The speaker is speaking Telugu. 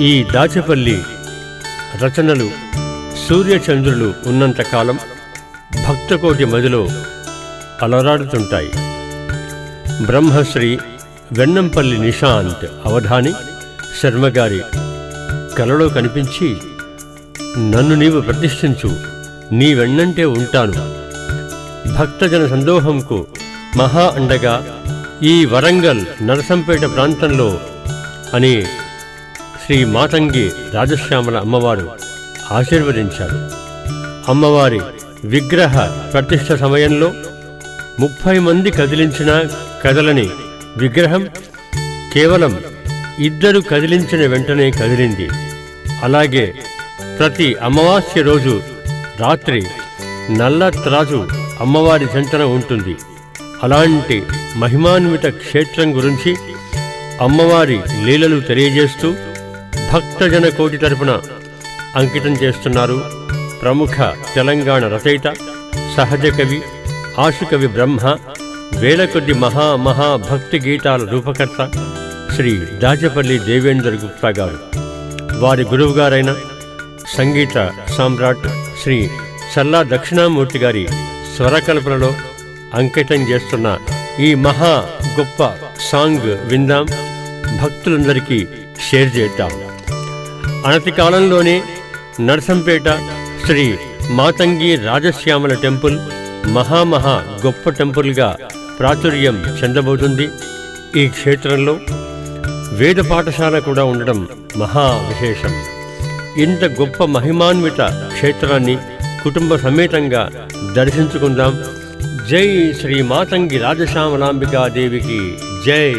ఈ దాచపల్లి రచనలు సూర్యచంద్రులు ఉన్నంతకాలం భక్తకోటి మదిలో అలరాడుతుంటాయి. బ్రహ్మశ్రీ వెన్నంపల్లి నిశాంత్ అవధాని శర్మగారి కలలో కనిపించి, నన్ను నీవు ప్రతిష్ఠించు, నీ వెన్నంటే ఉంటాను, భక్తజన సందోహంకు మహా అండగా ఈ వరంగల్ నరసంపేట ప్రాంతంలో అని శ్రీ మాతంగి రాజశ్యామల అమ్మవారు ఆశీర్వదించారు. అమ్మవారి విగ్రహ ప్రతిష్ఠ సమయంలో 30 మంది కదిలించినా కదలని విగ్రహం కేవలం 2 కదిలించిన వెంటనే కదిలింది. అలాగే ప్రతి అమావాస్య రోజు రాత్రి నల్ల త్రాజు అమ్మవారి చెంతన ఉంటుంది. అలాంటి మహిమాన్విత క్షేత్రం గురించి అమ్మవారి లీలలు తెలియజేస్తూ భక్తజన కోటి తరపున అంకితం చేస్తున్నారు ప్రముఖ తెలంగాణ రచయిత, సహజ కవి, ఆశుకవి బ్రహ్మ, వేల కొద్ది మహాభక్తి గీతాల రూపకర్త శ్రీ దాచపల్లి దేవేందర్ గుప్తా గారు. వారి గురువుగారైన సంగీత సామ్రాట్ శ్రీ చల్లా దక్షిణామూర్తి గారి స్వరకల్పనలో అంకితం చేస్తున్న ఈ మహా గొప్ప సాంగ్ విందాం, భక్తులందరికీ షేర్ చేద్దాం. అనతి కాలంలోనే నర్సంపేట శ్రీ మాతంగి రాజశ్యామల టెంపుల్ మహా గొప్ప టెంపుల్గా ప్రాచుర్యం చెందబోతుంది. ఈ క్షేత్రంలో వేద పాఠశాల కూడా ఉండడం మహా విశేషం. ఇంత గొప్ప మహిమాన్విత క్షేత్రాన్ని కుటుంబ సమేతంగా దర్శించుకుందాం. జై శ్రీ మాతంగి రాజశ్యామలాంబికాదేవికి జై.